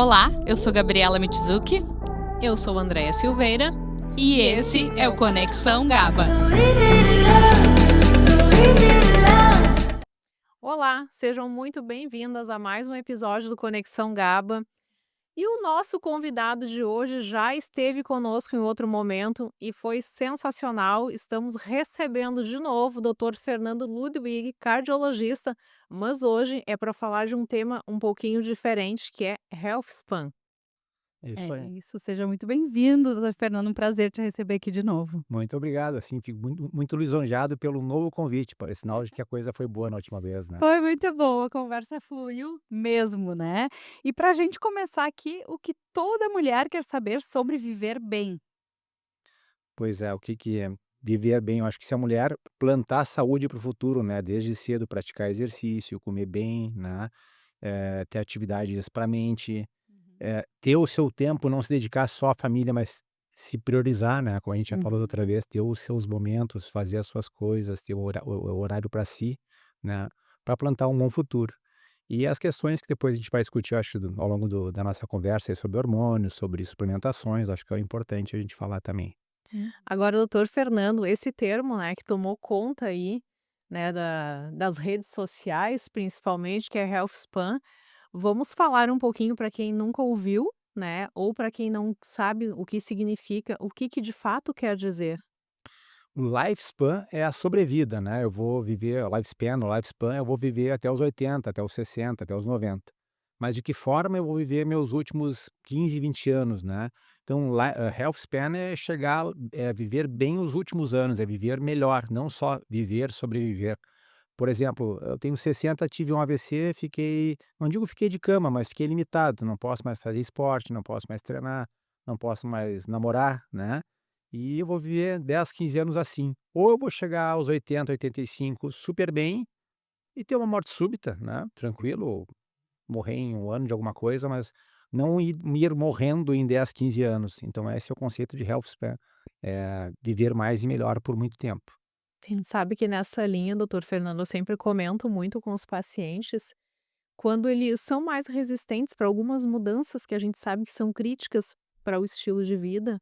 Olá, eu sou Gabriela Michizuki Eu sou Andréia Silveira e esse é o Conexão GABA. Olá, sejam muito bem-vindas a mais um episódio do Conexão GABA. E o nosso convidado de hoje já esteve conosco em outro momento e foi sensacional. Estamos recebendo de novo o Dr. Fernando Ludwig, cardiologista, mas hoje é para falar de um tema um pouquinho diferente, que é Health Span. Isso aí. Isso, seja muito bem-vindo, doutor Fernando, um prazer te receber aqui de novo. Muito obrigado, assim, fico muito lisonjeado pelo novo convite, parece sinal de que a coisa foi boa na última vez, né. Foi muito bom, a conversa fluiu mesmo, né. E pra gente começar aqui, o que toda mulher quer saber sobre viver bem. Pois é, o que que é viver bem? Eu acho que se a mulher plantar saúde para o futuro, né, desde cedo praticar exercício, comer bem, né, ter atividades para a mente, ter o seu tempo, não se dedicar só à família, mas se priorizar, né, como a gente já falou da Uhum. outra vez, ter os seus momentos, fazer as suas coisas, ter o horário para si, né, para plantar um bom futuro. E as questões que depois a gente vai discutir, eu acho, ao longo da nossa conversa aí sobre hormônios, sobre suplementações, acho que é importante a gente falar também. Agora, doutor Fernando, esse termo, né, que tomou conta aí, né, das redes sociais, principalmente, que é Health Span, vamos falar um pouquinho para quem nunca ouviu, né, ou para quem não sabe o que significa, o que que de fato quer dizer. O lifespan é a sobrevida, né, eu vou viver o lifespan eu vou viver até os 80, até os 60, até os 90. Mas de que forma eu vou viver meus últimos 15, 20 anos, né. Então health span é chegar, viver bem os últimos anos, é viver melhor, não só viver, sobreviver. Por exemplo, eu tenho 60, tive um AVC, fiquei não digo fiquei de cama, mas fiquei limitado, não posso mais fazer esporte, não posso mais treinar, não posso mais namorar, né. E eu vou viver 10, 15 anos assim. Ou eu vou chegar aos 80, 85 super bem e ter uma morte súbita, né, tranquilo, ou morrer em 1 ano de alguma coisa, mas não ir morrendo em 10, 15 anos. Então esse é o conceito de health span, viver mais e melhor por muito tempo. Sim, sabe que nessa linha, doutor Fernando, eu sempre comento muito com os pacientes, quando eles são mais resistentes para algumas mudanças que a gente sabe que são críticas para o estilo de vida.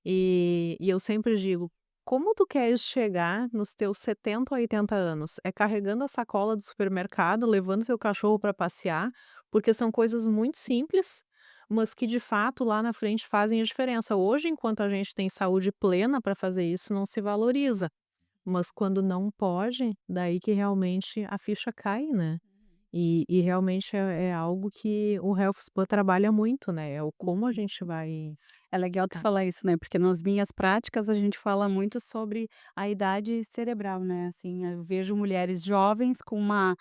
E eu sempre digo: "Como tu queres chegar nos teus 70 ou 80 anos? É carregando a sacola do supermercado, levando teu cachorro para passear?" Porque são coisas muito simples, mas que de fato lá na frente fazem a diferença. Hoje, enquanto a gente tem saúde plena para fazer isso, não se valoriza, mas quando não pode, daí que realmente a ficha cai, né. E realmente é algo que o Health Span trabalha muito, né, é o como a gente vai. É legal tu Tá. falar isso, né, porque nas minhas práticas a gente fala muito sobre a idade cerebral, né, assim, eu vejo mulheres jovens com uma,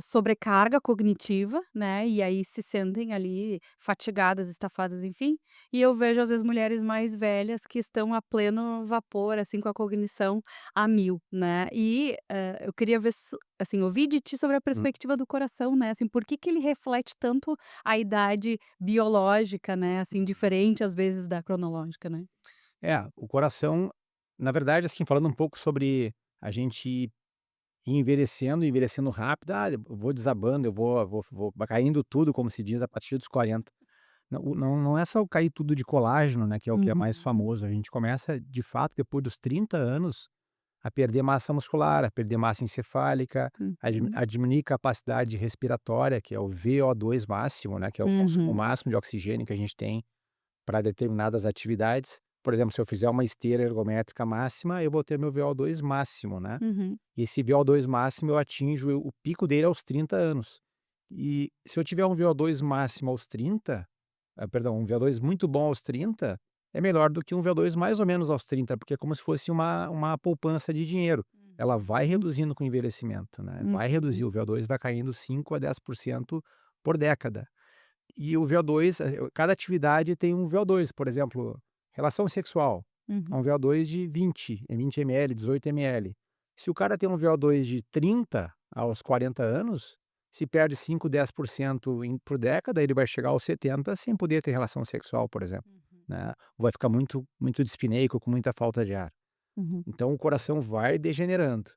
sobrecarga cognitiva, né, e aí se sentem ali fatigadas, estafadas, enfim, e eu vejo às vezes mulheres mais velhas que estão a pleno vapor, assim, com a cognição a mil, né. E, eu queria ver assim, ouvir de ti sobre a Hum. perspectiva do coração, né, assim, por que que ele reflete tanto a idade biológica, né, assim, diferente às vezes da cronológica, né. O coração, na verdade, assim, falando um pouco sobre a gente ir envelhecendo rápido, eu vou desabando, eu vou caindo tudo, como se diz, a partir dos 40. Não é só cair tudo de colágeno, né, que é o que é mais Uhum, famoso, a gente começa, de fato, depois dos 30 anos, a perder massa muscular, a perder massa encefálica, uhum, a diminuir capacidade respiratória, que é o VO2 máximo, né, que é o consumo uhum, máximo de oxigênio que a gente tem para determinadas atividades. Por exemplo, se eu fizer uma esteira ergométrica máxima, eu vou ter meu VO2 máximo, né. uhum, E esse VO2 máximo eu atinjo o pico dele aos 30 anos. E se eu tiver um VO2 máximo aos 30, perdão, um VO2 muito bom aos 30, é melhor do que um VO2 mais ou menos aos 30, porque é como se fosse uma poupança de dinheiro. Ela vai reduzindo com o envelhecimento, né, vai reduzir, uhum, o VO2 vai caindo 5 a 10% por década. E o VO2, cada atividade tem um VO2, por exemplo, relação sexual, é uhum, um VO2 de 20, 20 ml, 18 ml. Se o cara tem um VO2 de 30 aos 40 anos, se perde 5, 10% por década, ele vai chegar aos 70 sem poder ter relação sexual, por exemplo, uhum, né. Vai ficar muito dispineico, com muita falta de ar. uhum, Então o coração vai degenerando.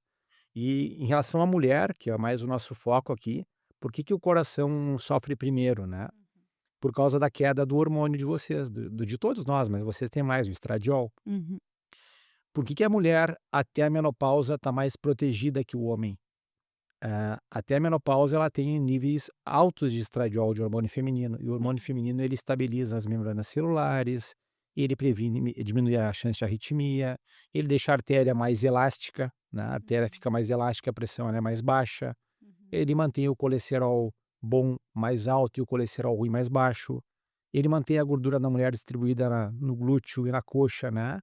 E em relação à mulher, que é mais o nosso foco aqui, por que que o coração sofre primeiro, né? por causa da queda do hormônio de vocês, de todos nós, mas vocês têm mais, o estradiol. Uhum. Por que que a mulher até a menopausa está mais protegida que o homem? Até a menopausa ela tem níveis altos de estradiol, de hormônio feminino, e o hormônio feminino ele estabiliza as membranas celulares, ele previne diminui a chance de arritmia, ele deixa a artéria mais elástica, né, a artéria fica mais elástica, a pressão ela é mais baixa, Uhum. ele mantém o colesterol bom mais alto e o colesterol ruim mais baixo, ele mantém a gordura da mulher distribuída no glúteo e na coxa, né,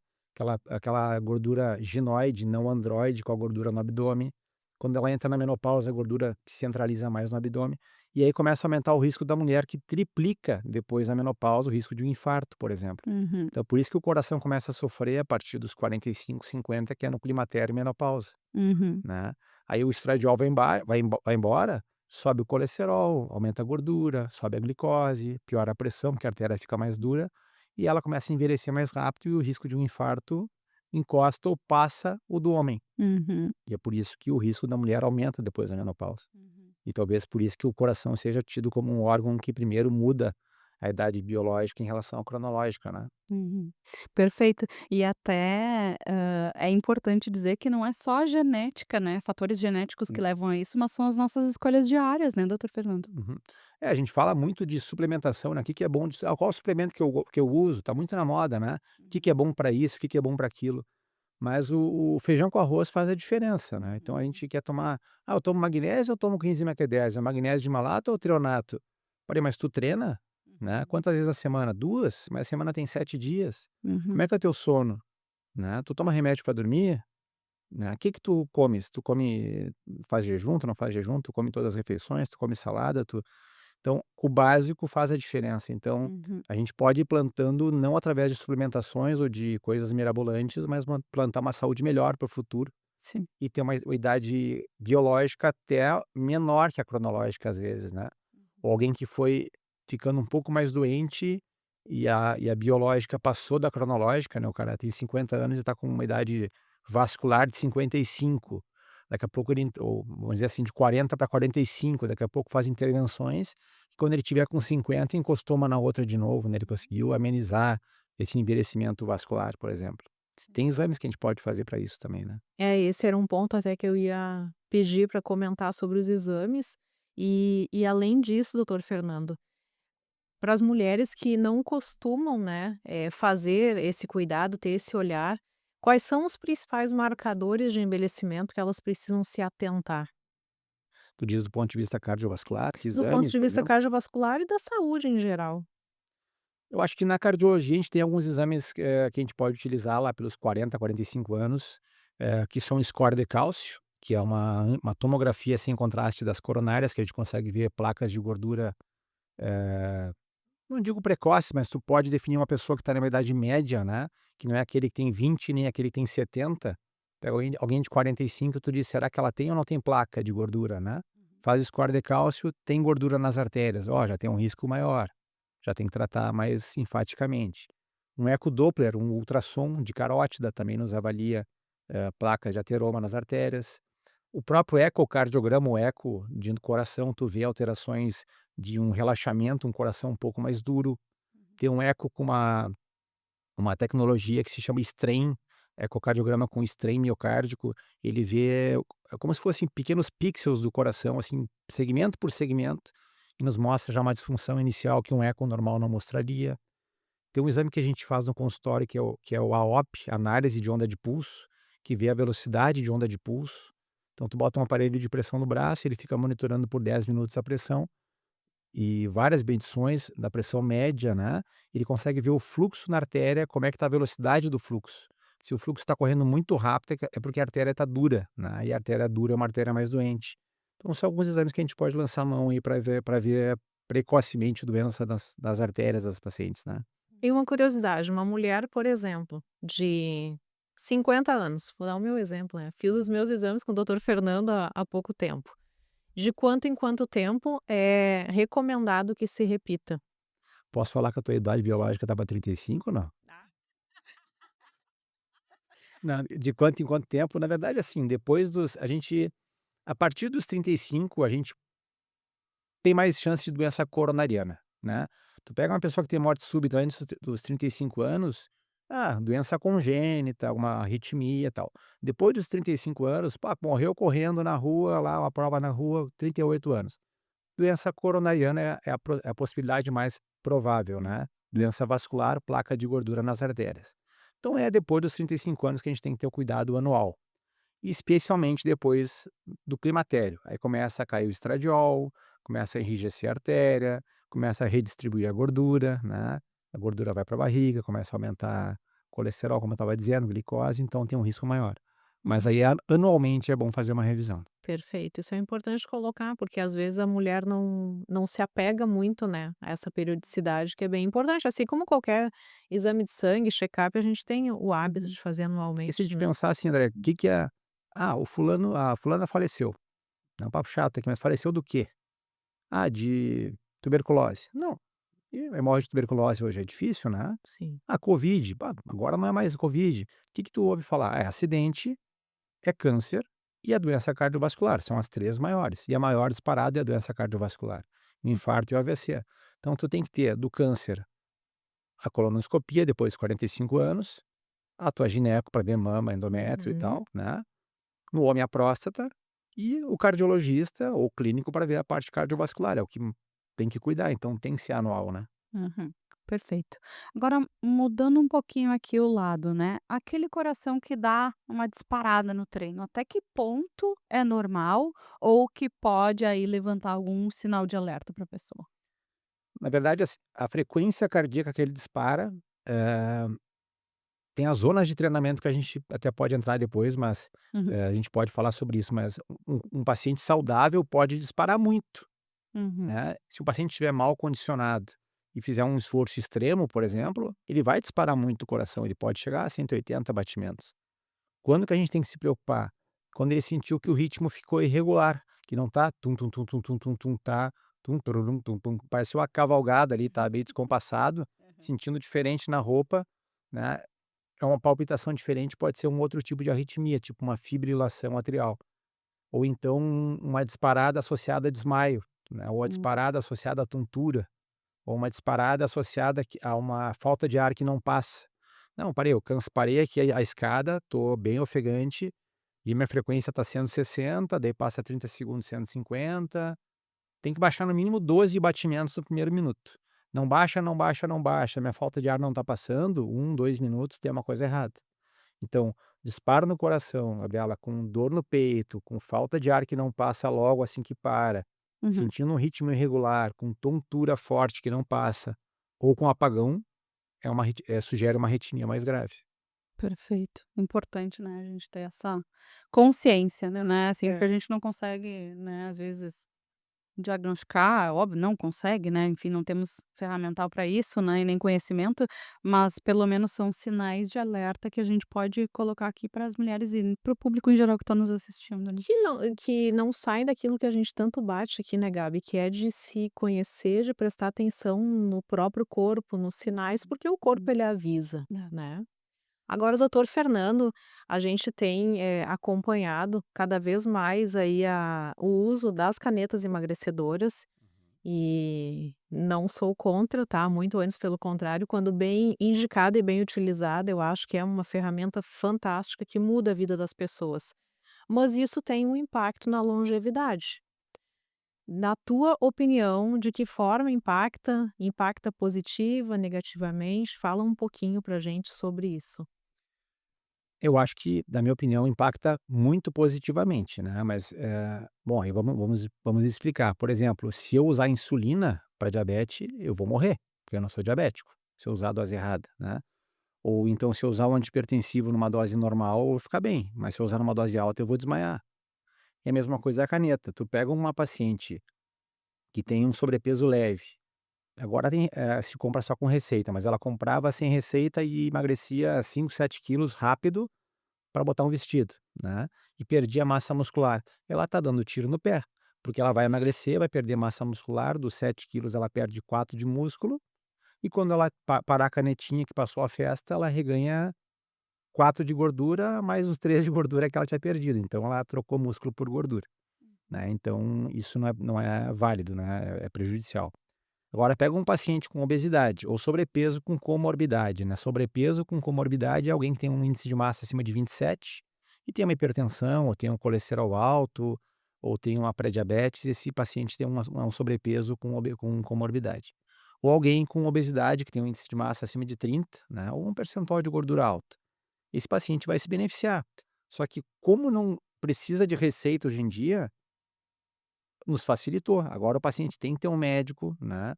aquela gordura ginoide, não androide, com a gordura no abdômen. Quando ela entra na menopausa, a gordura se centraliza mais no abdômen, e aí começa a aumentar o risco da mulher, que triplica depois da menopausa o risco de um infarto, por exemplo. Uhum. Então por isso que o coração começa a sofrer a partir dos 45, 50, que é no climatério e menopausa, Uhum. né. Aí o estradiol vai embora, sobe o colesterol, aumenta a gordura, sobe a glicose, piora a pressão, porque a artéria fica mais dura, e ela começa a envelhecer mais rápido e o risco de um infarto encosta ou passa o do homem. Uhum. E é por isso que o risco da mulher aumenta depois da menopausa. Uhum. E talvez por isso que o coração seja tido como um órgão que primeiro muda a idade biológica em relação à cronológica, né. Uhum. Perfeito. E até, é importante dizer que não é só a genética, né, fatores genéticos que Hum, levam a isso, mas são as nossas escolhas diárias, né, doutor Fernando? uhum. É, a gente fala muito de suplementação, né, o que que é bom qual suplemento que eu uso, tá muito na moda, né. O que que é bom para isso, o que que é bom para aquilo. Mas o feijão com arroz faz a diferença, né. Então a Uhum. gente quer tomar: "Ah, eu tomo magnésio ou tomo coenzima Q10? É magnésio de malato ou treonato?". Falei: "Mas tu treina, né, Uhum. quantas vezes na semana? 2. Mas a semana tem 7 dias. Como Uhum. é que é o teu sono, né? Tu toma remédio para dormir, né? O que que tu comes? Tu come faz jejum, tu não faz jejum, tu come todas as refeições, tu come salada, tu". Então, o básico faz a diferença. Então, Uhum. a gente pode ir plantando não através de suplementações ou de coisas mirabolantes, mas plantar uma saúde melhor para o futuro Sim. e ter uma idade biológica até menor que a cronológica, às vezes, né. Ou alguém que foi ficando um pouco mais doente e a biológica passou da cronológica, né, o cara tem 50 anos e está com uma idade vascular de 55. Daqui a pouco ou vamos dizer assim, de 40 para 45, daqui a pouco faz intervenções, e quando ele tiver com 50 encostou uma na outra de novo, né, ele conseguiu amenizar esse envelhecimento vascular, por exemplo. Sim. Tem exames que a gente pode fazer para isso também, né. Esse era um ponto até que eu ia pedir para comentar sobre os exames. E além disso, doutor Fernando, para as mulheres que não costumam, né, fazer esse cuidado, ter esse olhar, quais são os principais marcadores de envelhecimento que elas precisam se atentar? Tu diz do ponto de vista cardiovascular, que Do ponto exames, de por vista exemplo? cardiovascular e da saúde em geral. Eu acho que na cardiologia a gente tem alguns exames, que a gente pode utilizar lá pelos 40, 45 anos, que são score de cálcio, que é uma tomografia sem contraste das coronárias, que a gente consegue ver placas de gordura, eh, não digo precoce, mas tu pode definir uma pessoa que está numa idade média, né, que não é aquele que tem 20 nem aquele que tem 70. Pega alguém de 45, tu diz: "Será que ela tem ou não tem placa de gordura?", né. Faz score de cálcio, tem gordura nas artérias, ó, já tem um risco maior, já tem que tratar mais enfaticamente. Um ecodoppler, um ultrassom de carótida também nos avalia, placas de ateroma nas artérias. O próprio ecocardiograma, o eco de coração, tu vê alterações de um relaxamento, um coração um pouco mais duro. Tem um eco com uma tecnologia que se chama strain, ecocardiograma com strain miocárdico, ele vê como se fossem pequenos pixels do coração, assim, segmento por segmento, e nos mostra já uma disfunção inicial que um eco normal não mostraria. Tem um exame que a gente faz no consultório que é o AOP, análise de onda de pulso, que vê a velocidade de onda de pulso. Então tu bota um aparelho de pressão no braço, ele fica monitorando por 10 minutos a pressão, e várias medições da pressão média, né, ele consegue ver o fluxo na artéria, como é que está a velocidade do fluxo. Se o fluxo está correndo muito rápido, é porque a artéria está dura, né, e a artéria dura é uma artéria mais doente. Então são alguns exames que a gente pode lançar a mão aí para ver precocemente doença das artérias das pacientes, né. E uma curiosidade, uma mulher, por exemplo, de 50 anos, vou dar o meu exemplo, né, fiz os meus exames com o doutor Fernando há pouco tempo. De quanto em quanto tempo é recomendado que se repita? Posso falar que a tua idade biológica tá para 35 ou não? Não, de quanto em quanto tempo, na verdade, assim, depois dos a partir dos 35 a gente tem mais chance de doença coronariana, né. Tu pega uma pessoa que tem morte súbita antes dos 35 anos, doença congênita, uma arritmia, e tal. Depois dos 35 anos, pá, morreu correndo na rua, lá, uma prova na rua, 38 anos. Doença coronariana é a possibilidade mais provável, né. Doença vascular, placa de gordura nas artérias. Então é depois dos 35 anos que a gente tem que ter o cuidado anual, especialmente depois do climatério. Aí começa a cair o estradiol, começa a enrijecer a artéria, começa a redistribuir a gordura, né, a gordura vai para a barriga, começa a aumentar colesterol, como eu estava dizendo, glicose, então tem um risco maior. Mas aí anualmente é bom fazer uma revisão. Perfeito, isso é importante colocar, porque às vezes a mulher não se apega muito, né, a essa periodicidade que é bem importante, assim como qualquer exame de sangue, check-up, a gente tem o hábito de fazer E se a anualmente, gente né. pensar assim, André, o que que é o fulano a fulana faleceu. É um papo chato aqui, mas faleceu do quê? De tuberculose. Não, morre de tuberculose hoje é difícil, né. Sim. Covid, agora não é mais Covid. O que que tu ouve falar? É acidente, é câncer e a doença cardiovascular, são as 3 maiores. E a maior disparada é a doença cardiovascular, o infarto e o AVC. Então tu tem que ter do câncer a colonoscopia depois dos 45 anos, a tua gineco para ver mama, endométrio e Uhum. tal, né. No homem a próstata e o cardiologista ou clínico para ver a parte cardiovascular, é o que tem que cuidar, então tem que ser anual, né. Uhum, perfeito. Agora, mudando um pouquinho aqui o lado, né, aquele coração que dá uma disparada no treino, até que ponto é normal ou que pode aí levantar algum sinal de alerta para a pessoa? Na verdade, assim, a frequência cardíaca que ele dispara, eh, tem as zonas de treinamento que a gente até pode entrar depois, mas, Uhum, a gente pode falar sobre isso, mas um paciente saudável pode disparar muito, uhum, né. Se o paciente estiver mal condicionado e fizer um esforço extremo, por exemplo, ele vai disparar muito o coração, ele pode chegar a 180 batimentos. Quando que a gente tem que se preocupar? Quando ele sentiu que o ritmo ficou irregular, que não tá tum tum tum tum tum tum tum, tá tum tururum tum tum, parece uma cavalgada ali, tá meio descompassado, sentindo diferente na roupa, né, é uma palpitação diferente, pode ser um outro tipo de arritmia, tipo uma fibrilação atrial, ou então uma disparada associada a desmaio, né, ou a hum, disparada associada à tontura, ou uma disparada associada a uma falta de ar que não passa. Não, parei, parei aqui a escada, tô bem ofegante e minha frequência está sendo 60, daí passa 30 segundos sendo 50, tem que baixar no mínimo 12 batimentos no primeiro minuto. Não baixa, não baixa, não baixa, minha falta de ar não está passando, 2 minutos, tem uma coisa errada. Então, disparo no coração, Gabriela, com dor no peito, com falta de ar que não passa logo assim que para, uhum. sentindo um ritmo irregular, com tontura forte que não passa, ou com apagão, sugere uma arritmia mais grave. Perfeito. Importante, né, a gente ter essa consciência, né, assim, porque É. a gente não consegue, né, às vezes diagnosticar, óbvio, não consegue, né, enfim, não temos ferramental para isso, né, e nem conhecimento, mas pelo menos são sinais de alerta que a gente pode colocar aqui para as mulheres e para o público em geral que está nos assistindo, né. Que não sai daquilo que a gente tanto bate aqui, né, Gabi, que é de se conhecer, de prestar atenção no próprio corpo, nos sinais, porque o corpo ele avisa, É. né. Agora o doutor Fernando, a gente tem, acompanhado cada vez mais aí o uso das canetas emagrecedoras, e não sou contra, tá, muito antes pelo contrário, quando bem indicada e bem utilizada, eu acho que é uma ferramenta fantástica que muda a vida das pessoas. Mas isso tem um impacto na longevidade. Na tua opinião, de que forma impacta? Impacta positiva, negativamente? Fala um pouquinho pra gente sobre isso. Eu acho que, na minha opinião, impacta muito positivamente, né, mas, bom, aí vamos explicar. Por exemplo, se eu usar insulina para diabetes, eu vou morrer, porque eu não sou diabético, se eu usar a dose errada, né. Ou então se eu usar um antihipertensivo numa dose normal, eu vou ficar bem, mas se eu usar numa dose alta, eu vou desmaiar. E a mesma coisa é a caneta, tu pega uma paciente que tem um sobrepeso leve, agora se compra só com receita, mas ela comprava sem receita e emagrecia 5, 7 quilos rápido para botar um vestido, né, e perdia massa muscular. Ela tá dando tiro no pé, porque ela vai emagrecer, vai perder massa muscular, dos 7 quilos ela perde 4 de músculo, e quando ela parar a canetinha que passou a festa, ela reganha 4 de gordura, mais os 3 de gordura que ela tinha perdido, então ela trocou músculo por gordura, né, então isso não é válido, né, é prejudicial. Agora pega um paciente com obesidade ou sobrepeso com comorbidade, né? Sobrepeso com comorbidade é alguém que tem um índice de massa acima de 27 e tem uma hipertensão, ou tem um colesterol alto, ou tem uma pré-diabetes, esse paciente tem um sobrepeso com comorbidade. Ou alguém com obesidade que tem um índice de massa acima de 30, né? Ou um percentual de gordura alto. Esse paciente vai se beneficiar. Só que como não precisa de receita hoje em dia, nos facilitou. Agora o paciente tem que ter um médico, né?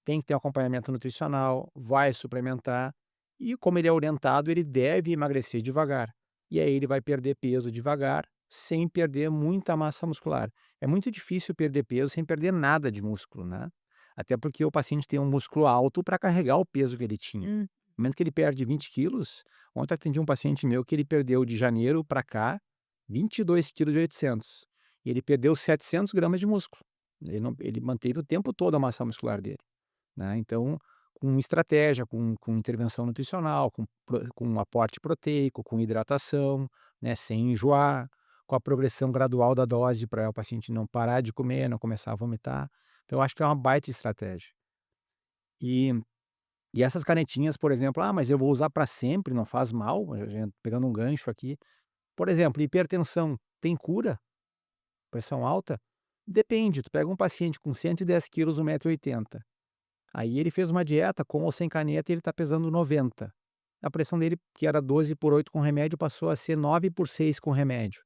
Tem que ter um acompanhamento nutricional, vai suplementar e como ele é orientado, ele deve emagrecer devagar. E aí ele vai perder peso devagar, sem perder muita massa muscular. É muito difícil perder peso sem perder nada de músculo, né? Até porque o paciente tem um músculo alto para carregar o peso que ele tinha. Hum. No momento que ele perde 20 quilos, ontem eu atendi um paciente meu que ele perdeu de janeiro para cá 22 quilos e 800. E ele perdeu 700 gramas de músculo. Ele manteve o tempo todo a massa muscular dele, né? Então, com estratégia, com intervenção nutricional, com um aporte proteico, com hidratação, né, sem enjoar, com a progressão gradual da dose para o paciente não parar de comer, não começar a vomitar. Então, eu acho que é uma baita estratégia. E, e essas canetinhas, por exemplo, mas eu vou usar para sempre, não faz mal, pegando um gancho aqui. Por exemplo, hipertensão, tem cura? Pressão alta? Depende, tu pega um paciente com 110 quilos, 1,80 m. Aí ele fez uma dieta com ou sem caneta e ele está pesando 90. A pressão dele, que era 12/8 com remédio, passou a ser 9/6 com remédio.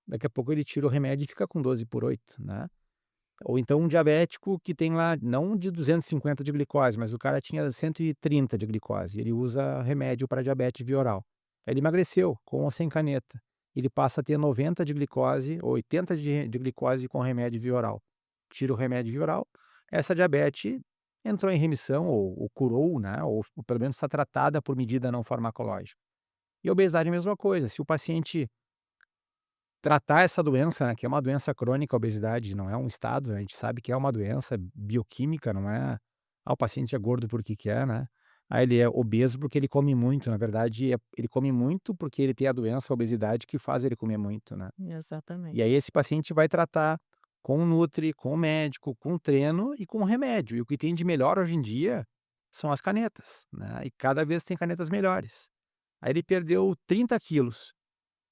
Daqui a pouco ele tira o remédio e fica com 12/8, né? Ou então um diabético que tem lá, não de 250 de glicose, mas o cara tinha 130 de glicose. Ele usa remédio para diabetes via oral. Aí ele emagreceu, com ou sem caneta. Ele passa a ter 90 de glicose, ou 80 de glicose com remédio via oral. Tira o remédio via oral, essa diabetes entrou em remissão ou curou, né, ou pelo menos está tratada por medida não farmacológica. E a obesidade é a mesma coisa, se o paciente tratar essa doença, né, que é uma doença crônica, a obesidade não é um estado, né, a gente sabe que é uma doença bioquímica, não é, o paciente é gordo porque quer, né? Ele é obeso porque ele come muito, na verdade, ele come muito porque ele tem a doença, a obesidade, que faz ele comer muito, né? E Exatamente. aí esse paciente vai tratar com o nutri, com o médico, com o treino e com o remédio. E o que tem de melhor hoje em dia são as canetas, né? E cada vez tem canetas melhores. Aí ele perdeu 30 quilos,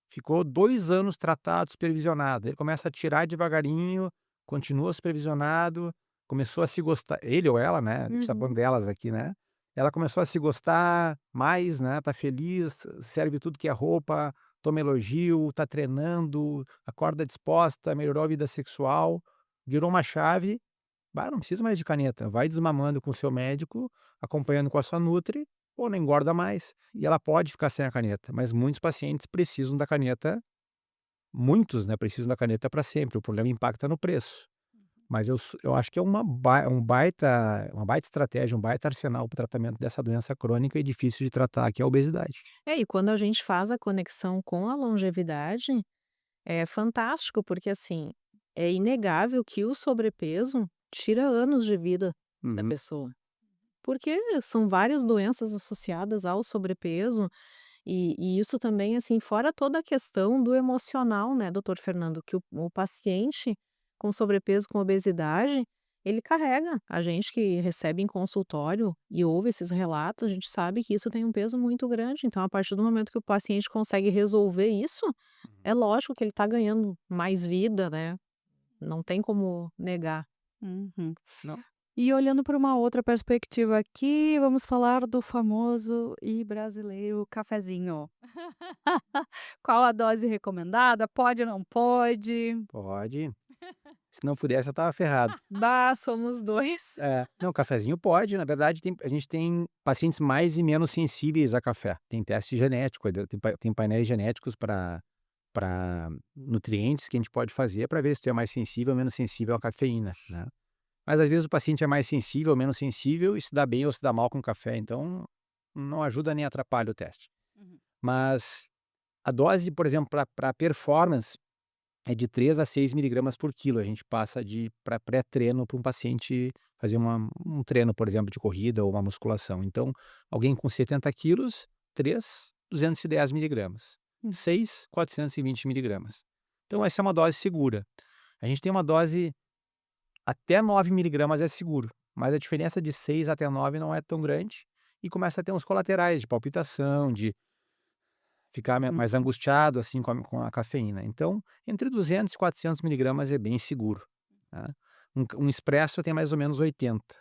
ficou 2 anos tratado, supervisionado. Ele começa a tirar devagarinho, continua supervisionado, começou a se gostar, ele ou ela, né? A gente tá falando delas aqui, né? Ela começou a se gostar mais, né? Tá feliz, serve tudo que é roupa, toma elogio, tá treinando, acorda disposta, melhorou a vida sexual, virou uma chave. Não precisa mais de caneta, vai desmamando com o seu médico, acompanhando com a sua nutri, ou não engorda mais. E ela pode ficar sem a caneta, mas muitos pacientes precisam da caneta, muitos, né, precisam da caneta para sempre. O problema impacta no preço. Mas eu acho que é uma baita estratégia, um baita arsenal para o tratamento dessa doença crônica e difícil de tratar, que é a obesidade. E quando a gente faz a conexão com a longevidade, é fantástico, porque assim, é inegável que o sobrepeso tira anos de vida da Uhum. pessoa. Porque são várias doenças associadas ao sobrepeso, e isso também, assim, fora toda a questão do emocional, né, doutor Fernando, que o paciente com sobrepeso, com obesidade, ele carrega. A gente que recebe em consultório e ouve esses relatos, a gente sabe que isso tem um peso muito grande. Então, a partir do momento que o paciente consegue resolver isso, é lógico que ele está ganhando mais vida, né? Não tem como negar. Uhum. Não. E olhando para uma outra perspectiva aqui, vamos falar do famoso e brasileiro cafezinho. Qual a dose recomendada? Pode ou não pode? Pode. Se não pudesse, eu estava ferrado. Bah, somos dois. Não, cafezinho pode, na verdade a gente tem pacientes mais e menos sensíveis a café. Tem teste genético, tem painéis genéticos para nutrientes que a gente pode fazer para ver se tu é mais sensível ou menos sensível à cafeína, né. Mas às vezes o paciente é mais sensível ou menos sensível e se dá bem ou se dá mal com café, então não ajuda nem atrapalha o teste. Uhum. Mas a dose, por exemplo, para performance é de 3 a 6 miligramas por quilo. A gente passa para pré-treino para um paciente fazer um treino, por exemplo, de corrida ou uma musculação. Então, alguém com 70 quilos, 3, 210 miligramas. 6, 420 miligramas. Então, essa é uma dose segura. A gente tem uma dose até 9 miligramas é seguro. mas a diferença de 6 até 9 não é tão grande, e começa a ter uns colaterais de palpitação, de ficar mais Uhum. angustiado, assim, com a cafeína. Então, entre 200 e 400 miligramas é bem seguro, tá. Um expresso tem mais ou menos 80.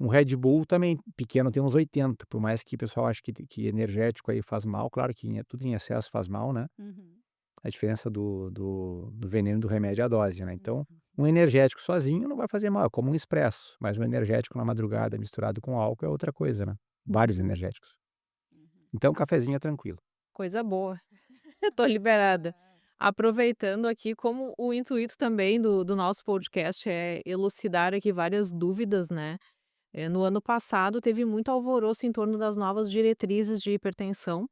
Um Red Bull também pequeno tem uns 80, por mais que o pessoal ache que energético aí faz mal, claro que tudo em excesso faz mal, né. Uhum. A diferença do veneno e do remédio é a dose, né. Então, Uhum. um energético sozinho não vai fazer mal, é como um expresso, mas um energético na madrugada misturado com álcool é outra coisa, né. Vários Uhum. energéticos. Uhum. Então, cafezinho é tranquilo. Coisa boa. Eu tô liberada. Aproveitando aqui, como o intuito também do nosso podcast é elucidar aqui várias dúvidas, né? No ano passado teve muito alvoroço em torno das novas diretrizes de hipertensão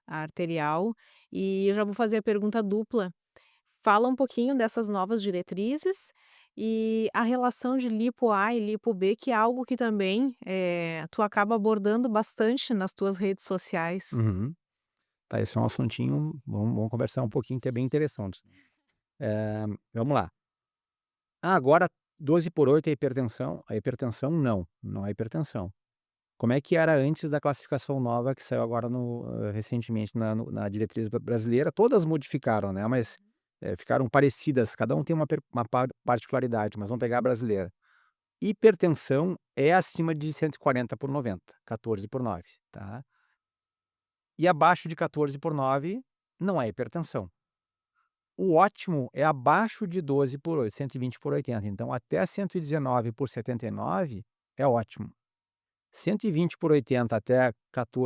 arterial, e eu já vou fazer a pergunta dupla. Fala um pouquinho dessas novas diretrizes e a relação de lipo A e lipo B, que é algo que também tu acaba abordando bastante nas tuas redes sociais. Uhum. Tá, esse é um assuntinho, vamos conversar um pouquinho que é bem interessante. Vamos lá. Ah, agora 12/8 é hipertensão? A hipertensão não, não é hipertensão. Como é que era antes da classificação nova que saiu agora recentemente na diretriz brasileira? Todas modificaram, né, mas, ficaram parecidas, cada um tem uma particularidade, mas vamos pegar a brasileira. Hipertensão é acima de 140/90, 14/9, tá. E abaixo de 14/9 não é hipertensão. O ótimo é abaixo de 12/8, 120/80, então até 119/79 é ótimo. 120/80 até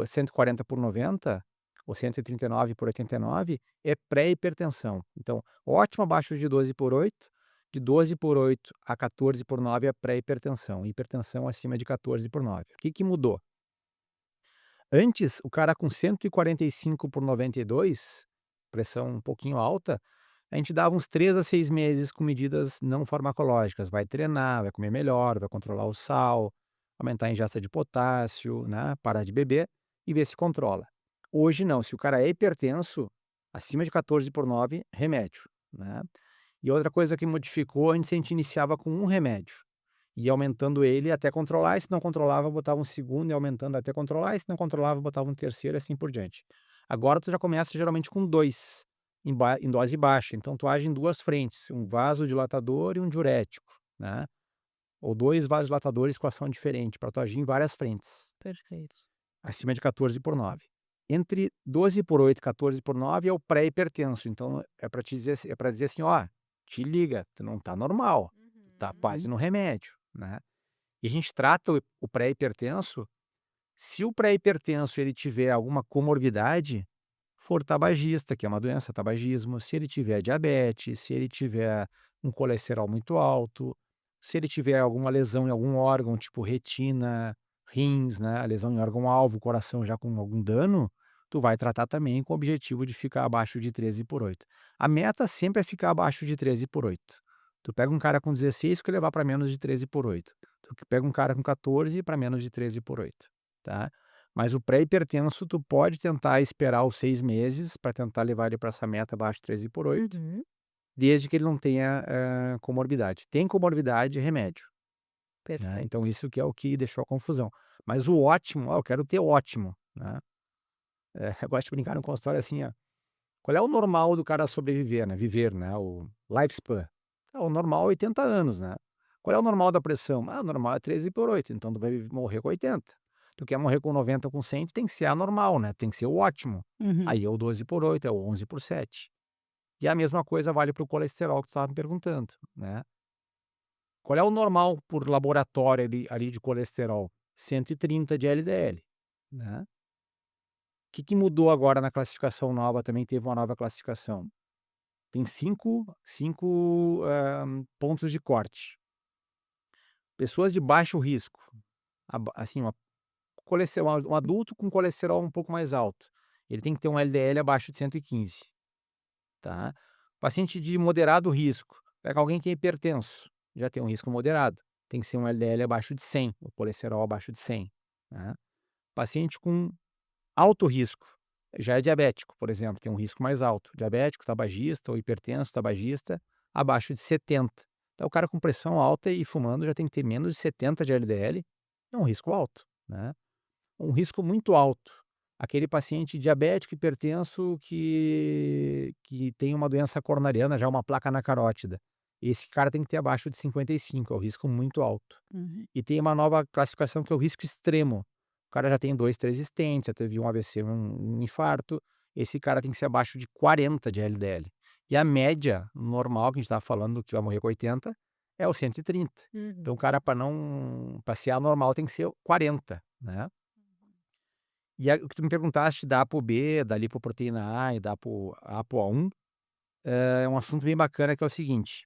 140/90 ou 139/89 é pré-hipertensão. Então, ótimo abaixo de 12/8, de 12/8 a 14/9 é pré-hipertensão, hipertensão acima de 14/9. O que que mudou? Antes, o cara com 145/92, pressão um pouquinho alta, a gente dava uns 3 a 6 meses com medidas não farmacológicas, vai treinar, vai comer melhor, vai controlar o sal, aumentar a ingesta de potássio, né, parar de beber e ver se controla. Hoje não, se o cara é hipertenso, acima de 14/9, remédio, né. E outra coisa que modificou, antes a gente iniciava com um remédio, ia aumentando ele até controlar, e se não controlava botava um segundo e aumentando até controlar, e se não controlava botava um terceiro e assim por diante. Agora tu já começa geralmente com 2 em dose baixa, então tu age em 2 frentes, um vasodilatador e um diurético, né, ou 2 vasodilatadores com ação diferente, para tu agir em várias frentes, Perfeito. acima de 14/9. Entre 12/8 e 14/9 é o pré-hipertenso, então é para te dizer é para dizer assim: "Ó, te liga, tu não tá normal, tu tá quase Uhum. no remédio", né. E a gente trata o pré-hipertenso, se o pré-hipertenso ele tiver alguma comorbidade, for tabagista, que é uma doença, tabagismo, se ele tiver diabetes, se ele tiver um colesterol muito alto, se ele tiver alguma lesão em algum órgão, tipo retina, rins, né, lesão em órgão-alvo, coração já com algum dano, tu vai tratar também com o objetivo de ficar abaixo de 13/8. A meta sempre é ficar abaixo de 13/8. Tu pega um cara com 16, que levar para menos de 13/8. Tu que pega um cara com 14 para menos de 13/8, tá. Mas o pré-hipertenso tu pode tentar esperar os 6 meses para tentar levar ele para essa meta abaixo de 13/8, Uhum. desde que ele não tenha, comorbidade. Tem comorbidade, remédio, né, então Perfeito. isso que é o que deixou a confusão. Mas o ótimo, eu quero ter ótimo, né. Eu gosto de brincar no consultório assim, ó, qual é o normal do cara sobreviver, né, viver, né, o lifespan. O normal é 80 anos, né. Qual é o normal da pressão? O normal é 13/8, então tu vai morrer com 80. Tu quer morrer com 90 ou com 100, tem que ser anormal, né, tem que ser o ótimo. Uhum. Aí é o 12/8, é o 11/7. E a mesma coisa vale para o colesterol que tu estava me perguntando, né. Qual é o normal por laboratório ali de colesterol? 130 de LDL, né. Que mudou agora na classificação nova, também teve uma nova classificação. Tem cinco pontos de corte. Pessoas de baixo risco, assim, um adulto com colesterol um pouco mais alto, ele tem que ter um LDL abaixo de 115, tá. Paciente de moderado risco, pega alguém que é hipertenso, já tem um risco moderado, tem que ser um LDL abaixo de 100, o colesterol abaixo de 100, né. Paciente com alto risco, já é diabético, por exemplo, tem um risco mais alto, diabético, tabagista ou hipertenso, tabagista, abaixo de 70. Então o cara com pressão alta e fumando já tem que ter menos de 70 de LDL, é um risco alto, né. Um risco muito alto, aquele paciente diabético hipertenso que tem uma doença coronariana, já uma placa na carótida. Esse cara tem que ter abaixo de 55, é um risco muito alto. Uhum. E tem uma nova classificação que é o risco extremo. O cara já tem 2, 3 stents, já teve um AVC, um infarto, esse cara tem que ser abaixo de 40 de LDL. E a média normal, que a gente estava falando que vai morrer com 80, é o 130. Então o cara para ser anormal tem que ser 40, né. E aí o que tu me perguntaste da ApoB, da lipoproteína A e da ApoA1, é um assunto bem bacana que é o seguinte: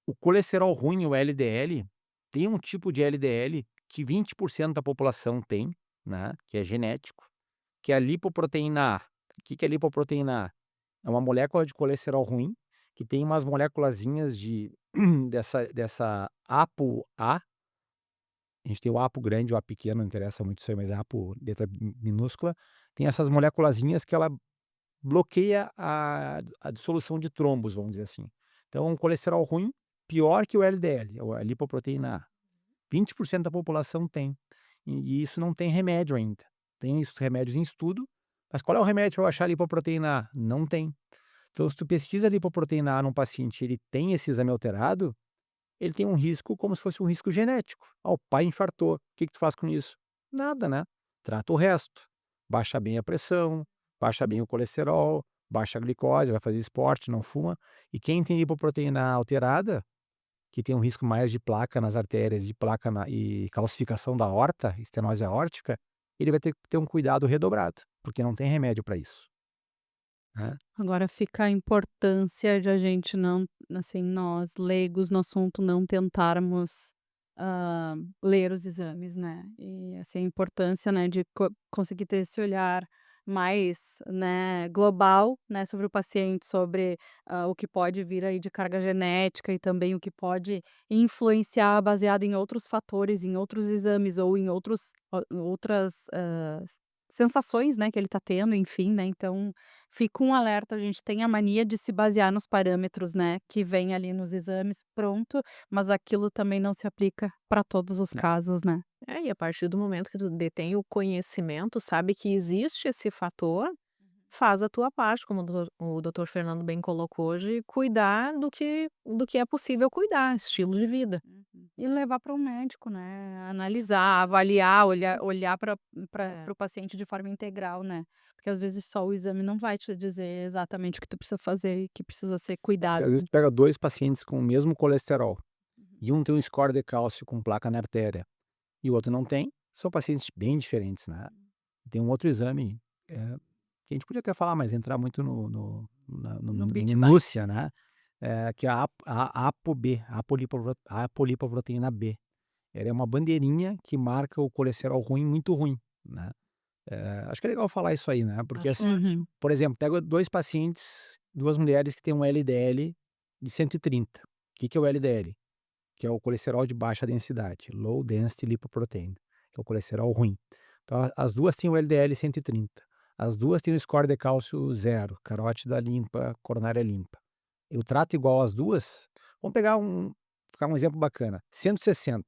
o colesterol ruim, o LDL, tem um tipo de LDL que 20% da população tem, né, que é genético, que é a lipoproteína A. O que que é lipoproteína A? É uma molécula de colesterol ruim, que tem umas moléculazinhas dessa ApoA. A gente tem o APO grande, o A pequeno, não interessa muito isso aí, mas a APO, letra minúscula, tem essas moléculazinhas que ela bloqueia a dissolução de trombos, vamos dizer assim. Então, um colesterol ruim, pior que o LDL, a lipoproteína A. 20% da população tem. E isso não tem remédio ainda. Tem remédios em estudo, mas qual é o remédio para baixar a lipoproteína A? Não tem. Então, se tu pesquisa a lipoproteína A num paciente, ele tem esse exame alterado, ele tem um risco como se fosse um risco genético. Ah, o pai infartou. O que que tu faz com isso? Nada, né? Trata o resto. Baixa bem a pressão, baixa bem o colesterol, baixa a glicose, vai fazer esporte, não fuma. E quem tem lipoproteína alterada, que tem um risco mais de placa nas artérias, de placa e calcificação da aorta, estenose aórtica, ele vai ter que ter um cuidado redobrado, porque não tem remédio para isso, né? Agora fica a importância de a gente não, assim, nós leigos no assunto não tentarmos, ler os exames, né, e assim, a importância, né, de conseguir ter esse olhar mais, né, global, né, sobre o paciente, sobre, o que pode vir aí de carga genética e também o que pode influenciar baseado em outros fatores, em outros exames ou em outras, sensações, né, que ele está tendo, enfim, né, então fica um alerta, a gente tem a mania de se basear nos parâmetros, né, que vem ali nos exames, pronto, mas aquilo também não se aplica para todos os casos, né. E a partir do momento que tu detém o conhecimento, sabe que existe esse fator, faz a tua parte, como o doutor Fernando bem colocou hoje, cuidar do que é possível cuidar, estilo de vida. Uhum. E levar para um médico, né, analisar, avaliar, olhar para É. o paciente de forma integral, né, porque às vezes só o exame não vai te dizer exatamente o que tu precisa fazer e que precisa ser Porque cuidado. às vezes tu pega 2 pacientes com o mesmo colesterol, Uhum. e um tem um score de cálcio com placa na artéria, e o outro não tem, são pacientes bem diferentes, né. Tem um outro exame, que a gente podia até falar, mas entrar muito No na bit by. minúcia, né, que é a ApoB, apolipoproteína B. Ela é uma bandeirinha que marca o colesterol ruim, muito ruim, né. Acho que é legal falar isso aí, né, porque Acho assim, ótimo. Uhum. por exemplo, pega 2 pacientes, 2 mulheres que têm um LDL de 130. O que que é o LDL? Que é o colesterol de baixa densidade, low density lipoprotein, que é o colesterol ruim. Então as 2 têm o LDL 130. As 2 têm o score de cálcio 0, carótida limpa, coronária limpa. Eu trato igual as 2. Vamos ficar um exemplo bacana, 160.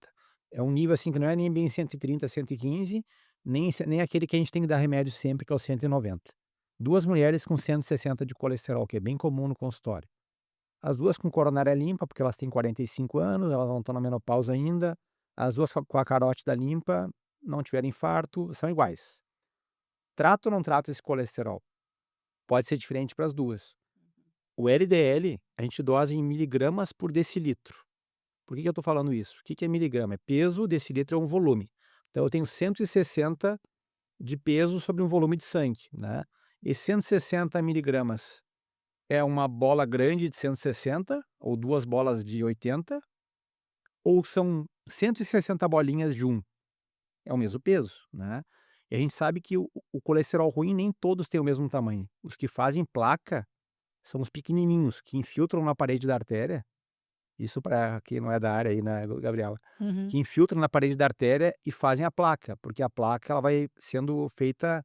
É um nível, assim, que não é nem bem 130, 115, nem aquele que a gente tem que dar remédio sempre, que é o 190. 2 mulheres com 160 de colesterol, que é bem comum no consultório. As 2 com coronária limpa, porque elas têm 45 anos, elas não estão na menopausa ainda. As 2 com a carótida limpa, não tiveram infarto, são iguais. Trato ou não trato esse colesterol? Pode ser diferente para as 2. O LDL, a gente dosa em miligramas por decilitro. Por que que eu estou falando isso? O que que é miligrama? É peso, decilitro é um volume. Então eu tenho 160 de peso sobre um volume de sangue, né. E 160 miligramas é uma bola grande de 160 ou 2 bolas de 80, ou são 160 bolinhas de 1? É o mesmo peso, né. E a gente sabe que o colesterol ruim nem todos têm o mesmo tamanho. Os que fazem placa são os pequenininhos, que infiltram na parede da artéria. Isso para quem não é da área aí, né, Gabriela, Uhum. que infiltram na parede da artéria e fazem a placa, porque a placa ela vai sendo feita,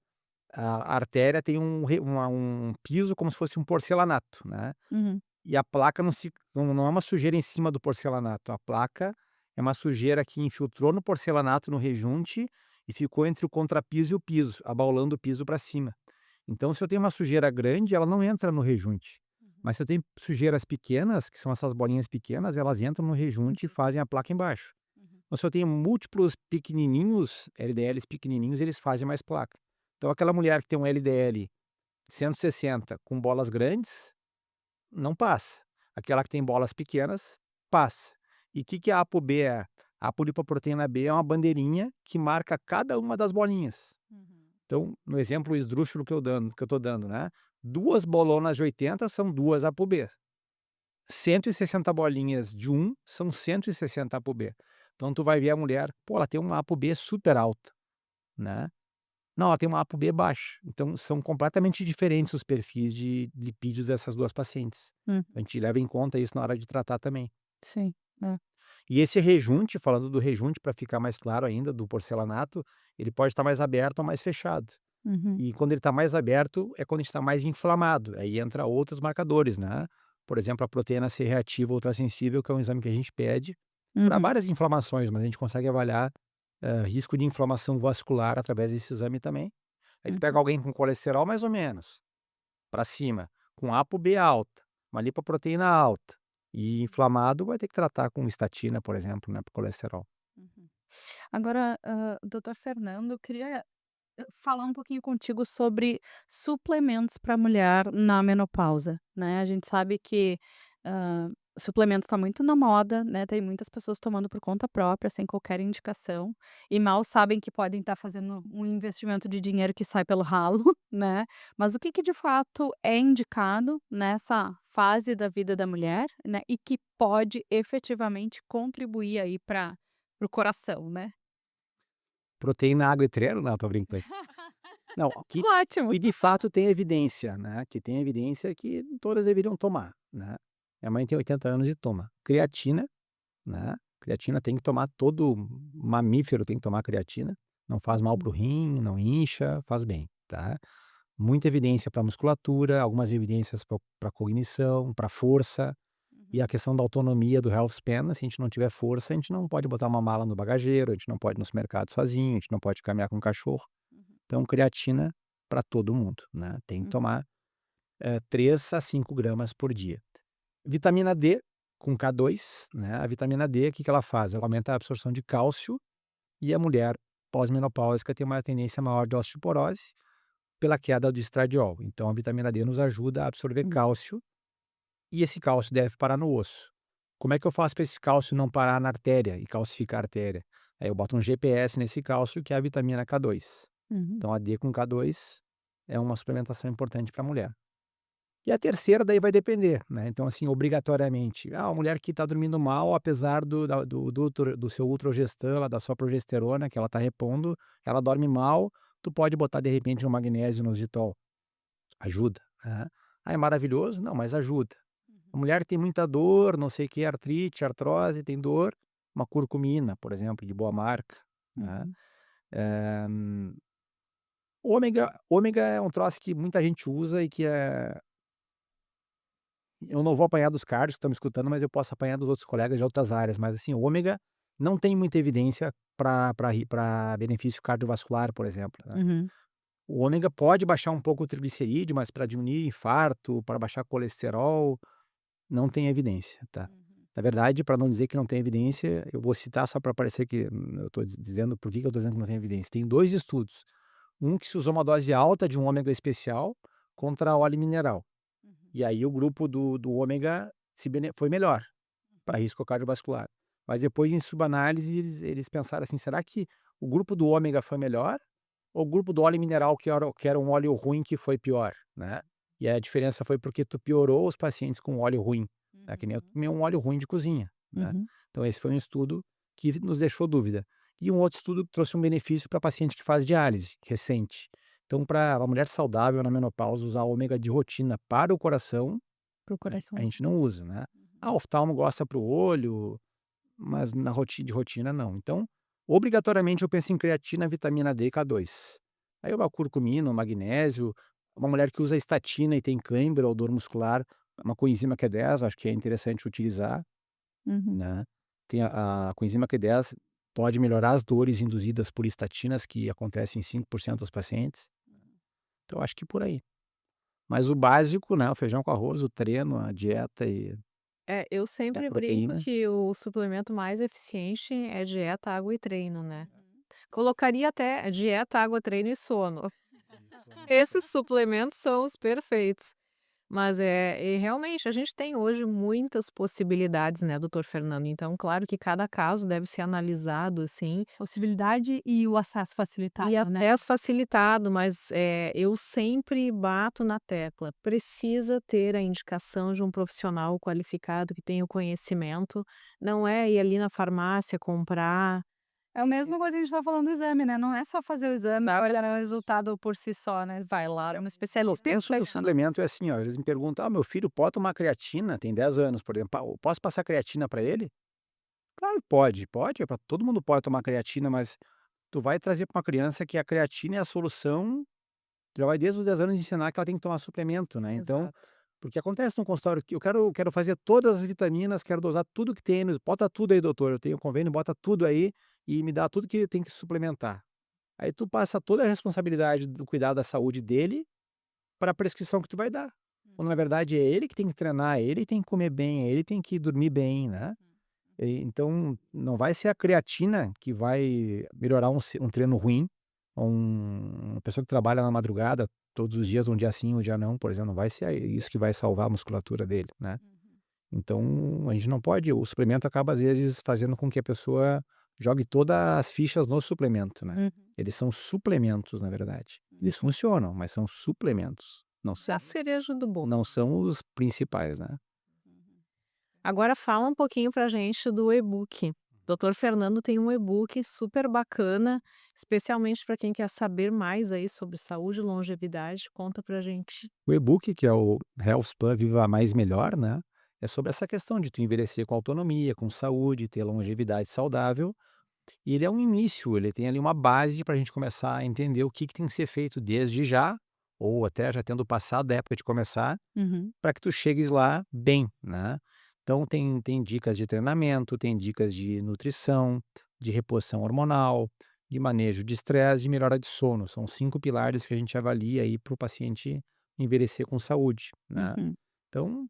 a artéria tem um piso como se fosse um porcelanato, né. Uhum. E a placa não é uma sujeira em cima do porcelanato, a placa é uma sujeira que infiltrou no porcelanato, no rejunte, e ficou entre o contrapiso e o piso, abaulando o piso para cima. Então, se eu tenho uma sujeira grande, ela não entra no rejunte. Mas se eu tenho sujeiras pequenas, que são essas bolinhas pequenas, elas entram no rejunte e fazem a placa embaixo. Então, se eu tenho múltiplos pequenininhos, LDLs pequenininhos, eles fazem mais placa. Então, aquela mulher que tem um LDL 160 com bolas grandes, não passa. Aquela que tem bolas pequenas, passa. E o que que a ApoB é? A apolipoproteína B é uma bandeirinha que marca cada uma das bolinhas. Então, no exemplo esdrúxulo que eu tô dando, né, 2 bolonas de 80 são 2 ApoB. 160 bolinhas de são 160 ApoB. Então tu vai ver a mulher, pô, ela tem uma ApoB super alta, né. Não, ela tem uma ApoB baixa. Então são completamente diferentes os perfis de lipídios dessas 2 pacientes. Hum, A gente leva em conta isso na hora de tratar também. sim. É. E esse rejunte, falando do rejunte para ficar mais claro ainda, do porcelanato, ele pode estar mais aberto ou mais fechado. Uhum. E quando ele está mais aberto, é quando a gente está mais inflamado, aí entra outros marcadores, né. Por exemplo, a proteína C reativa ultrassensível, que é um exame que a gente pede para Uhum. várias inflamações, mas a gente consegue avaliar, risco de inflamação vascular através desse exame também. Aí tu pega Uhum. alguém com colesterol mais ou menos, para cima, com ApoB alta, uma lipoproteína alta e inflamado, vai ter que tratar com estatina, por exemplo, né, para colesterol. Uhum. Agora, doutor Fernando, eu queria falar um pouquinho contigo sobre suplementos para mulher na menopausa, né. A gente sabe que, suplemento está muito na moda, né, tem muitas pessoas tomando por conta própria, sem qualquer indicação, e mal sabem que podem estar fazendo um investimento de dinheiro que sai pelo ralo, né. Mas o que que de fato é indicado nessa fase da vida da mulher, né, e que pode efetivamente contribuir aí para o coração, né? Proteína, água e treino? Não, tô brincando. Não, o Ótimo. que de fato tem evidência, né, que tem evidência que todas deveriam tomar, né. Minha mãe tem 80 anos e toma. Creatina, né, creatina tem que tomar, todo mamífero tem que tomar creatina, não faz mal para o Uhum. rim, não incha, faz bem, tá. Muita evidência para musculatura, algumas evidências para cognição, para força, e a Uhum. questão da autonomia do health span, se a gente não tiver força, a gente não pode botar uma mala no bagageiro, a gente não pode ir no supermercado sozinho, a gente não pode caminhar com o cachorro. Uhum. Então creatina para todo mundo, né, tem que Uhum. tomar, 3 a 5 gramas por dia. Vitamina D com K2, né, a vitamina D, o que que ela faz? Ela aumenta a absorção de cálcio, e a mulher pós-menopáusica tem uma tendência maior de osteoporose pela queda do estradiol. Então a vitamina D nos ajuda a absorver Hum. cálcio, e esse cálcio deve parar no osso. Como é que eu faço para esse cálcio não parar na artéria e calcificar a artéria? Aí eu boto um GPS nesse cálcio, que é a vitamina K2. Uhum. Então a D com K2 é uma suplementação importante para a mulher. E a terceira daí vai depender, né, então assim, obrigatoriamente, a mulher que está dormindo mal, apesar do seu Ultrogestão, da sua progesterona que ela está repondo, ela dorme mal, tu pode botar de repente um magnésio inositol, ajuda, né. "Ah, é maravilhoso?" Não, mas ajuda. A mulher que tem muita dor, não sei o que, artrite, artrose, tem dor, uma curcumina, por exemplo, de boa marca, né. Uhum. Eh, ômega é um troço que muita gente usa e que é, eu não vou apanhar dos cards que estão me escutando, mas eu posso apanhar dos outros colegas de outras áreas, mas assim, o ômega não tem muita evidência para benefício cardiovascular, por exemplo, né. Uhum. O ômega pode baixar um pouco o triglicerídeo, mas para diminuir infarto, para baixar colesterol, não tem evidência, tá. Uhum. Na verdade, para não dizer que não tem evidência, eu vou citar só para parecer que, eu estou dizendo por que que eu estou dizendo que não tem evidência. Tem 2 estudos, um que se usou uma dose alta de um ômega especial contra óleo mineral. Uhum. E aí o grupo do ômega foi melhor para risco cardiovascular. Mas depois, em subanálise, eles pensaram assim: "Será que o grupo do ômega foi melhor, ou o grupo do óleo mineral, que era um óleo ruim, que foi pior?", né. E a diferença foi porque tu piorou os pacientes com óleo ruim, né, que nem eu Uhum. tomei um óleo ruim de cozinha, né. Uhum. Então esse foi um estudo que nos deixou dúvida. E um outro estudo que trouxe um benefício para paciente que faz diálise, recente. Então, para uma mulher saudável na menopausa usar ômega de rotina para o coração, Para o a coração. gente não usa, né. Uhum. Ah, o oftalmo gosta para o olho, mas de rotina não. Então, obrigatoriamente eu penso em creatina, vitamina D e K2. Aí uma curcumina, um magnésio, uma mulher que usa estatina e tem cãibra ou dor muscular, uma coenzima Q10, eu acho que é interessante utilizar, Uhum. né. Tem a coenzima Q10 pode melhorar as dores induzidas por estatinas, que acontecem em 5% dos pacientes, então acho que por aí. Mas o básico, né, o feijão com arroz, o treino, a dieta Eu e a sempre brinco proteína. que o suplemento mais eficiente é dieta, água e treino, né. Colocaria até dieta, água, treino e sono. Isso, né. Esses suplementos são os perfeitos. Mas, e realmente a gente tem hoje muitas possibilidades, né, doutor Fernando, então claro que cada caso deve ser analisado, assim, Possibilidade e o acesso facilitado, e né? acesso facilitado, mas, eu sempre bato na tecla, precisa ter a indicação de um profissional qualificado que tenha o conhecimento, não é ir ali na farmácia comprar. É a mesma coisa que a gente tá falando do exame, né, não é só fazer o exame, olhar o resultado por si só, né, vai lá, é um Eu especialista. penso no suplemento é assim, ó, eles me perguntam: "Ah, meu filho pode tomar creatina?", tem 10 anos, por exemplo, posso passar creatina para ele?". Claro que pode, pode, é pra todo mundo pode tomar creatina, mas tu vai trazer para uma criança que a creatina é a solução, já vai desde os 10 anos ensinar que ela tem que tomar suplemento, né, então Exato. porque acontece no consultório que eu quero fazer todas as vitaminas, quero dosar tudo que tem no bota tudo aí doutor, eu tenho convênio, bota tudo aí e me dá tudo que tem que suplementar. Aí tu passa toda a responsabilidade do cuidado da saúde dele para a prescrição que tu vai dar. Quando na verdade é ele que tem que treinar, é ele que tem que comer bem, é ele que tem que dormir bem, né. Então não vai ser a creatina que vai melhorar um treino ruim, ou uma pessoa que trabalha na madrugada todos os dias, um dia sim, um dia não, por exemplo, não vai ser isso que vai salvar a musculatura dele, né. Então a gente não pode o suplemento acaba às vezes fazendo com que a pessoa jogue todas as fichas no suplemento, né. Uhum. Eles são suplementos, na verdade. Eles funcionam, mas são suplementos, A cereja do bolo. não são os principais, né. Agora fala um pouquinho pra gente do e-book. Doutor Fernando tem um e-book super bacana, especialmente para quem quer saber mais aí sobre saúde e longevidade, conta pra gente. O e-book, que é o Health Span Viva Mais Melhor, né, é sobre essa questão de tu envelhecer com autonomia, com saúde, ter longevidade saudável, e ele é um início, ele tem ali uma base para a gente começar a entender o que que tem que ser feito desde já, ou até já tendo passado da época de começar, Uhum. para que tu chegues lá bem, né. Então tem dicas de treinamento, tem dicas de nutrição, de reposição hormonal, de manejo de estresse, de melhora de sono, são 5 pilares que a gente avalia aí para o paciente envelhecer com saúde, né. Uhum. Então,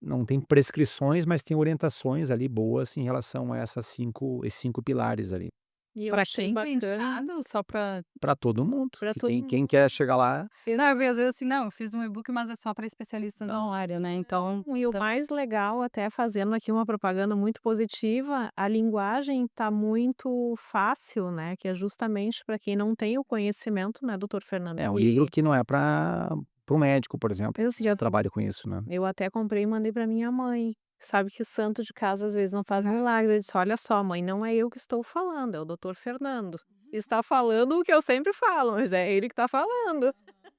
não tem prescrições, mas tem orientações ali boas em relação a essas 5 esses 5 pilares ali. E eu Pra achei quem que é bacana indicado? Só pra Para todo mundo, para que todo tem quem mundo. quer chegar lá não, eu vi às vezes assim: "Não, eu fiz um e-book, mas é só pra especialistas da área", né, então E o mais legal, até fazendo aqui uma propaganda muito positiva, a linguagem tá muito fácil, né, que é justamente para quem não tem o conhecimento, né, doutor Fernando, é um livro que que não é para um médico, por exemplo, que já exato. trabalha com isso, né. Eu até comprei e mandei para minha mãe. Sabe que santo de casa às vezes não faz milagre. Eu disse: "Olha só, mãe, não é eu que estou falando, é o doutor Fernando. Está falando o que eu sempre falo, mas é ele que está falando".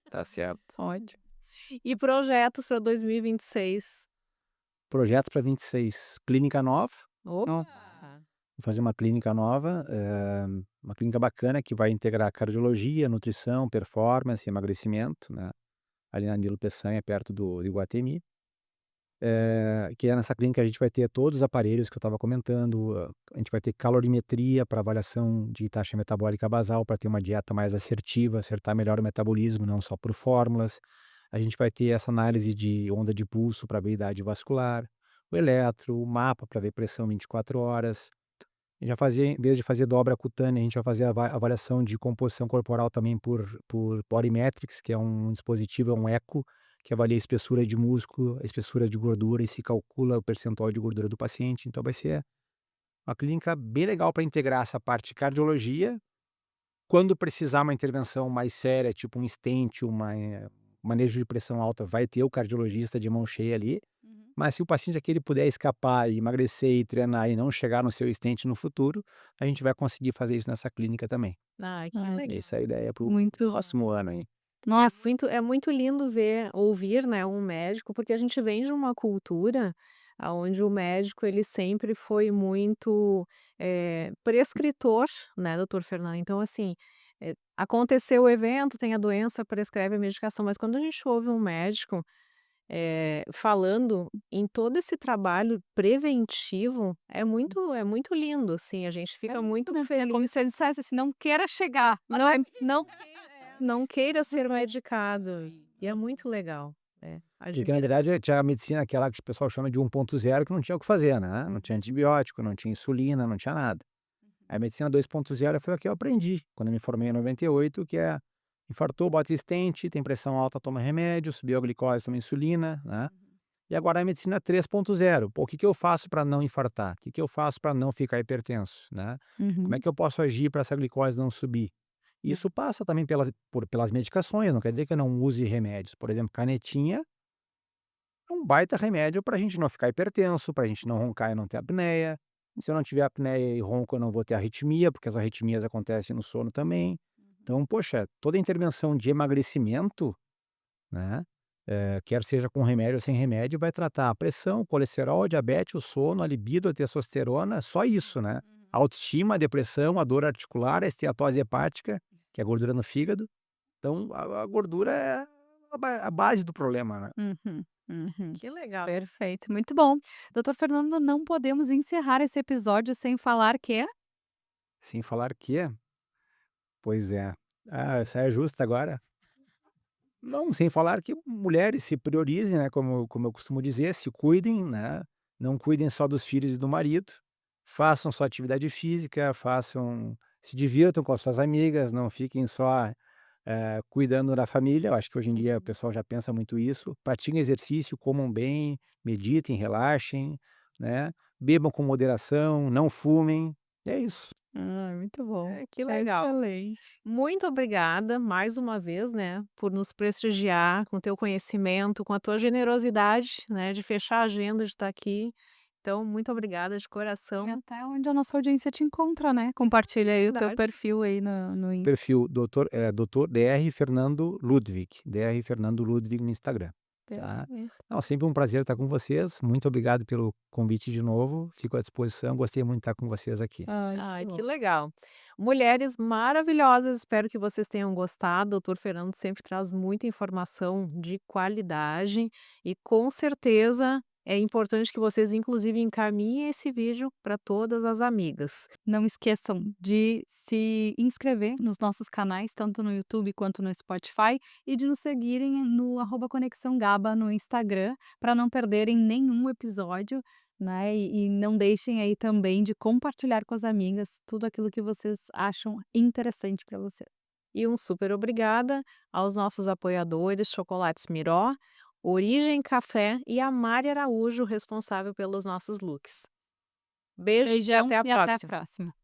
Tá certo. ódio. E projetos para 2026? Projetos para 26, clínica nova, Ó. Opa! vou fazer uma clínica nova, uma clínica bacana que vai integrar cardiologia, nutrição, performance, emagrecimento, né, ali na Nilo Peçanha, perto do Iguatemi. Que é nessa clínica a gente vai ter todos os aparelhos que eu estava comentando, a gente vai ter calorimetria para avaliação de taxa metabólica basal, para ter uma dieta mais assertiva, acertar melhor o metabolismo, não só por fórmulas. A gente vai ter essa análise de onda de pulso para habilidade vascular, o eletro, o mapa para ver pressão 24 horas. A gente vai fazer, em vez de fazer dobra cutânea, a gente vai fazer avaliação de composição corporal também por Bodymetrics, que é um dispositivo, é um eco, que avalia a espessura de músculo, a espessura de gordura e se calcula o percentual de gordura do paciente. Então vai ser uma clínica bem legal para integrar essa parte de cardiologia. Quando precisar uma intervenção mais séria, tipo um stent, manejo de pressão alta, vai ter o cardiologista de mão cheia ali. Uhum. Mas se o paciente aquele puder escapar e emagrecer e treinar e não chegar no seu stent no futuro, a gente vai conseguir fazer isso nessa clínica também. Ai, que Ai, legal. Essa é a ideia para o muito próximo ano aí. nossa, É muito lindo ver ouvir, né, um médico, porque a gente vem de uma cultura aonde o médico ele sempre foi muito, prescritor, né, doutor Fernando. Então assim, aconteceu o evento, tem a doença, prescreve a medicação, mas quando a gente ouve um médico, falando em todo esse trabalho preventivo, é muito lindo, assim, a gente fica muito É como feliz. se ele dissesse assim: "Não queira chegar". Não queira ser medicado, e é muito legal, Porque na verdade tinha a medicina aquela que o pessoal chama de 1.0 que não tinha o que fazer, né, não tinha antibiótico, não tinha insulina, não tinha nada. A medicina 2.0 foi o que eu aprendi quando eu me formei em 98, que é: infartou, bota stent, tem pressão alta, toma remédio, subiu a glicose, toma insulina, né. E agora a medicina 3.0, pô, o que que eu faço para não infartar? O que que eu faço para não ficar hipertenso, né? Como é Uhum. que eu posso agir para essa glicose não subir? Isso passa também pelas medicações, não quer dizer que eu não use remédios. Por exemplo, canetinha é um baita remédio para a gente não ficar hipertenso, para a gente não roncar e não ter apneia. Se eu não tiver apneia e ronco, eu não vou ter arritmia, porque as arritmias acontecem no sono também. Então, poxa, toda intervenção de emagrecimento, né, quer seja com remédio ou sem remédio, vai tratar a pressão, o colesterol, o diabetes, o sono, a libido, a testosterona, só isso, né. A autoestima, a depressão, a dor articular, a esteatose hepática, que é a gordura no fígado. Então a gordura é a base do problema, né. Uhum, uhum. Que legal. Perfeito, muito bom. Doutor Fernando, não podemos encerrar esse episódio sem falar que Sem falar que pois é. Ah, saia justa agora. Não, sem falar que mulheres se priorizem, né, como eu costumo dizer, se cuidem, né, não cuidem só dos filhos e do marido, façam sua atividade física, se divirtam com as suas amigas, não fiquem só, cuidando da família. Eu acho que hoje em dia o pessoal já pensa muito isso. Pratiquem exercício, comam bem, meditem, relaxem, né, bebam com moderação, não fumem. É isso. muito bom. Que legal. Excelente. Muito obrigada mais uma vez, né, por nos prestigiar com o teu conhecimento, com a tua generosidade, né, de fechar a agenda, de estar aqui. Então, muito obrigada de E coração. até onde a nossa audiência te encontra, né. Compartilha aí o teu Verdade. perfil aí no Insta. Perfil doutor DR Fernando Ludwig, DR Fernando Ludwig no Instagram, tá. Perfeito. Não, sempre um prazer estar com vocês, muito obrigado pelo convite de novo, fico à disposição, gostei muito de estar com vocês aqui. Ai, Ai, que que bom. legal. Mulheres maravilhosas, espero que vocês tenham gostado. O doutor Fernando sempre traz muita informação de qualidade e com certeza é importante que vocês, inclusive, encaminhem esse vídeo para todas as amigas. Não esqueçam de se inscrever nos nossos canais, tanto no YouTube quanto no Spotify, e de nos seguirem no @Conexão Gaba no Instagram, para não perderem nenhum episódio, né, e não deixem aí também de compartilhar com as amigas tudo aquilo que vocês acham interessante para você. E um super obrigada aos nossos apoiadores Chocolates Miró, Origem Café e a Mari Araújo, responsável pelos nossos looks. Beijo e Beijão até a e até a próxima. próxima.